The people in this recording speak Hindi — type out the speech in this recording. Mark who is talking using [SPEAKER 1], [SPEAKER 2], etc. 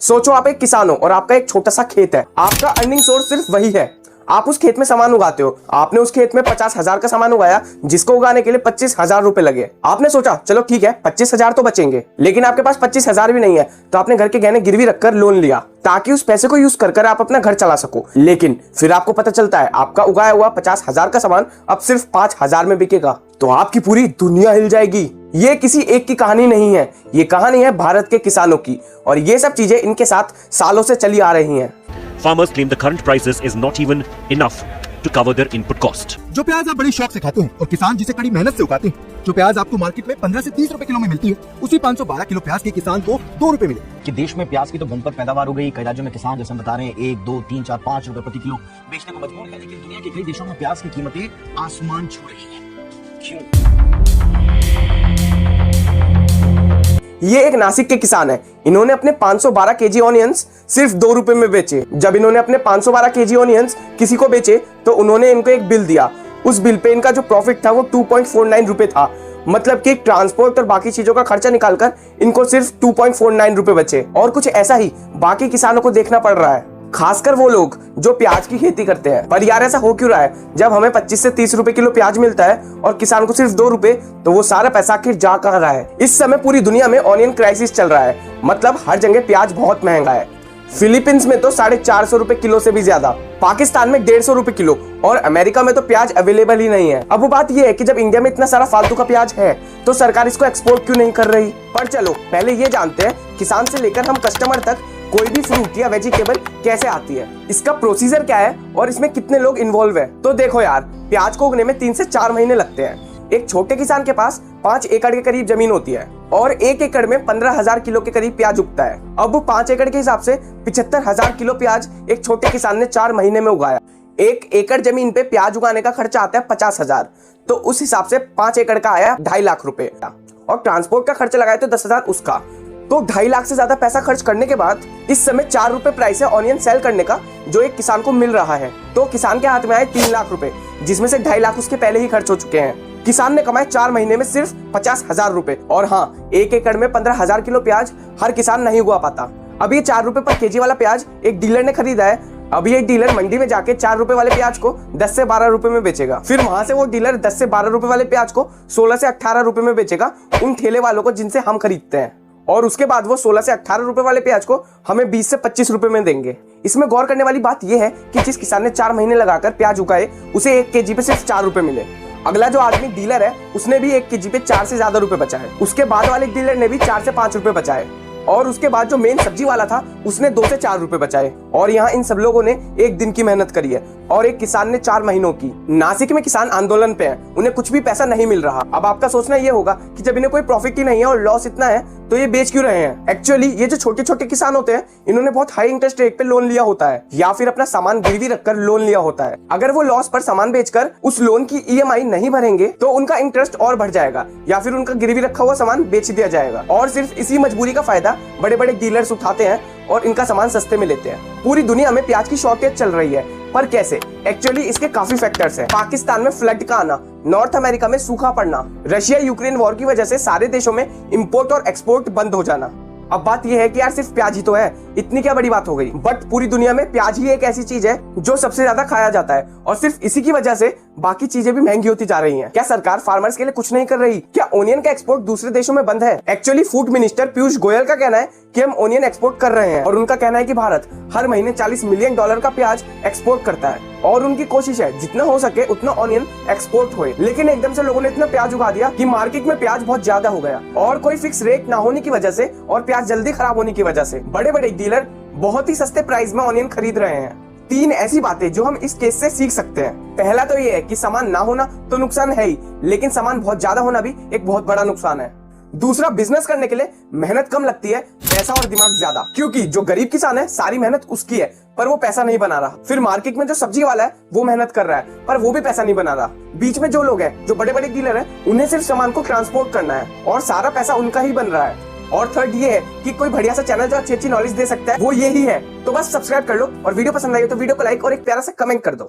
[SPEAKER 1] सोचो आप एक किसान हो और आपका एक छोटा सा खेत है। आपका अर्निंग सोर्स सिर्फ वही है। आप उस खेत में सामान उगाते हो। आपने उस खेत में 50,000 का सामान उगाया, जिसको उगाने के लिए 25,000 रुपए लगे। आपने सोचा चलो ठीक है 25,000 तो बचेंगे, लेकिन आपके पास 25,000 भी नहीं है, तो आपने घर के गहने गिरवी रखकर लोन लिया ताकि उस पैसे को यूज कर आप अपना घर चला सको। लेकिन फिर आपको पता चलता है आपका उगाया हुआ 50,000 का सामान अब सिर्फ 5,000 में बिकेगा, तो आपकी पूरी दुनिया हिल जाएगी। ये किसी एक की कहानी नहीं है, ये कहानी है भारत के किसानों की, और ये सब चीजें इनके साथ सालों से चली आ रही हैं।
[SPEAKER 2] Farmers claim the current prices is not even enough to cover their input cost.
[SPEAKER 3] जो प्याज आप बड़े शौक से खाते हैं और किसान जिसे कड़ी मेहनत से उगाते हैं, जो प्याज आपको मार्केट में 15 से 30 रुपए किलो में मिलती है, उसी 512 किलो प्याज के किसान को 2 रुपए मिले।
[SPEAKER 4] कि देश में प्याज की तो बम्पर पैदावार हो गई। कई राज्यों में किसान जैसे हम बता रहे हैं 1, 2, 3, 4, 5 रुपए प्रति किलो बेचने को मजबूर है, लेकिन दुनिया के कई देशों में प्याज की कीमतें आसमान छू रही है। क्यों?
[SPEAKER 1] ये एक नासिक के किसान है। इन्होंने अपने 512 केजी ऑनियंस सिर्फ 2 रुपए में बेचे। जब इन्होंने अपने 512 केजी ऑनियंस किसी को बेचे तो उन्होंने इनको एक बिल दिया। उस बिल पे इनका जो प्रॉफिट था वो 2.49 रुपए था। मतलब कि ट्रांसपोर्ट और बाकी चीजों का खर्चा निकालकर इनको सिर्फ 2.49 रुपए बचे। और कुछ ऐसा ही बाकी किसानों को देखना पड़ रहा है, खासकर वो लोग जो प्याज की खेती करते हैं। पर यार ऐसा हो क्यों रहा है? जब हमें 25 से 30 रुपए किलो प्याज मिलता है और किसान को सिर्फ 2 रुपए, तो वो सारा पैसा आखिर जा कहां रहा है? इस समय पूरी दुनिया में ऑनियन क्राइसिस चल रहा है, मतलब हर जगह प्याज बहुत महंगा है। फिलीपींस में तो 450 रुपए किलो से भी ज्यादा, पाकिस्तान में 150 रुपए किलो, और अमेरिका में तो प्याज अवेलेबल ही नहीं है। अब वो बात ये है कि जब इंडिया में इतना सारा फालतू का प्याज है तो सरकार इसको एक्सपोर्ट क्यों नहीं कर रही? पर चलो पहले ये जानते हैं किसान से लेकर हम कस्टमर तक कोई भी फ्रूट या वेजिटेबल कैसे आती है, इसका प्रोसीजर क्या है और इसमें कितने लोग इन्वॉल्व है। तो देखो यार, प्याज को उगने में 3 से 4 महीने लगते हैं। एक छोटे किसान के पास 5 एकड़ के करीब जमीन होती है और 1 एकड़ में 15,000 किलो के करीब प्याज उगता है। अब 5 एकड़ के हिसाब से 75,000 किलो प्याज एक छोटे किसान ने 4 महीने में उगाया। 1 एकड़ जमीन पे प्याज उगाने का खर्चा आता है 50,000, तो उस हिसाब से 5 एकड़ का आया 2.5 लाख रुपए, और ट्रांसपोर्ट का खर्चा लगाए तो 10,000 उसका, तो 2.5 लाख से ज्यादा पैसा खर्च करने के बाद इस समय 4 रुपए प्राइस है ऑनियन सेल करने का जो एक किसान को मिल रहा है। तो किसान के हाथ में आए 3 लाख रुपए, जिसमें से 2.5 लाख उसके पहले ही खर्च हो चुके हैं। किसान ने कमाए 4 महीने में सिर्फ 50,000 रुपए। और हाँ, 1 एकड़ में 15,000 किलो प्याज हर किसान नहीं उगा पाता। अब ये 4 रुपए पर केजी वाला प्याज एक डीलर ने खरीदा है। अब ये डीलर मंडी में जाके 4 रुपए वाले प्याज को 10 से 12 रुपए में बेचेगा। फिर वहां से वो डीलर 10 से 12 रुपए वाले प्याज को 16 से 18 रुपए में बेचेगा उन ठेले वालों को जिनसे हम खरीदते हैं। और उसके बाद वो 16 से 18 रुपए वाले प्याज को हमें 20 से 25 रुपए में देंगे। इसमें गौर करने वाली बात यह है कि जिस किसान ने 4 महीने लगाकर प्याज उगाए उसे 1 केजी पे सिर्फ 4 रुपए मिले। अगला जो आदमी डीलर है उसने भी 1 केजी पे 4 से ज्यादा रुपए बचाए। उसके बाद वाले डीलर ने भी 4 से 5 रुपए बचाए, और उसके बाद जो मेन सब्जी वाला था उसने 2 से 4 रुपए बचाए। और यहाँ इन सब लोगों ने 1 दिन की मेहनत करी है और एक किसान ने 4 महीनों की। नासिक में किसान आंदोलन पे हैं, उन्हें कुछ भी पैसा नहीं मिल रहा। अब आपका सोचना ये होगा कि जब इन्हें कोई प्रॉफिट ही नहीं है और लॉस इतना है तो ये बेच क्यों रहे हैं? एक्चुअली ये जो छोटे छोटे किसान होते हैं इन्होंने बहुत हाई इंटरेस्ट रेट पे लोन लिया होता है, या फिर अपना सामान गिरवी रखकर लोन लिया होता है। अगर वो लॉस पर सामान बेचकर उस लोन की EMI नहीं भरेंगे तो उनका इंटरेस्ट और बढ़ जाएगा, या फिर उनका गिरवी रखा हुआ सामान बेच दिया जाएगा। और सिर्फ इसी मजबूरी का फायदा बड़े बड़े डीलर्स उठाते हैं और इनका सामान सस्ते में लेते हैं। पूरी दुनिया में प्याज की शॉर्टेज चल रही है, पर कैसे? एक्चुअली इसके काफी फैक्टर्स हैं। पाकिस्तान में फ्लड का आना, नॉर्थ अमेरिका में सूखा पड़ना, रशिया यूक्रेन वॉर की वजह से सारे देशों में इंपोर्ट और एक्सपोर्ट बंद हो जाना। अब बात यह है कि यार सिर्फ प्याज ही तो है, इतनी क्या बड़ी बात हो गई? बट पूरी दुनिया में प्याज ही एक ऐसी चीज है जो सबसे ज्यादा खाया जाता है, और सिर्फ इसी की वजह से बाकी चीजें भी महंगी होती जा रही हैं। क्या सरकार फार्मर्स के लिए कुछ नहीं कर रही? क्या ओनियन का एक्सपोर्ट दूसरे देशों में बंद है? Actually food minister Piyush Goyal का कहना है कि हम ओनियन एक्सपोर्ट कर रहे हैं, और उनका कहना है कि भारत हर महीने $40 मिलियन का प्याज एक्सपोर्ट करता है, और उनकी कोशिश है जितना हो सके उतना ऑनियन एक्सपोर्ट होए। लेकिन एकदम से लोगों ने इतना प्याज उगा दिया कि मार्केट में प्याज बहुत ज्यादा हो गया, और कोई फिक्स रेट ना होने की वजह से और प्याज जल्दी खराब होने की वजह से बड़े बड़े डीलर बहुत ही सस्ते प्राइस में ऑनियन खरीद रहे हैं। 3 ऐसी बातें जो हम इस केस से सीख सकते हैं। पहला तो ये है कि सामान ना होना तो नुकसान है ही, लेकिन सामान बहुत ज्यादा होना भी एक बहुत बड़ा नुकसान है। दूसरा, बिजनेस करने के लिए मेहनत कम लगती है, पैसा और दिमाग ज्यादा, क्योंकि जो गरीब किसान है सारी मेहनत उसकी है पर वो पैसा नहीं बना रहा। फिर मार्केट में जो सब्जी वाला है वो मेहनत कर रहा है पर वो भी पैसा नहीं बना रहा। बीच में जो लोग हैं, जो बड़े बड़े डीलर हैं, उन्हें सिर्फ सामान को ट्रांसपोर्ट करना है और सारा पैसा उनका ही बन रहा है। और थर्ड ये है कि कोई बढ़िया सा चैनल जो अच्छी अच्छी नॉलेज दे सकता है वो यही है। तो बस सब्सक्राइब कर लो, और वीडियो पसंद आई हो तो वीडियो को लाइक और एक प्यारा सा कमेंट कर दो।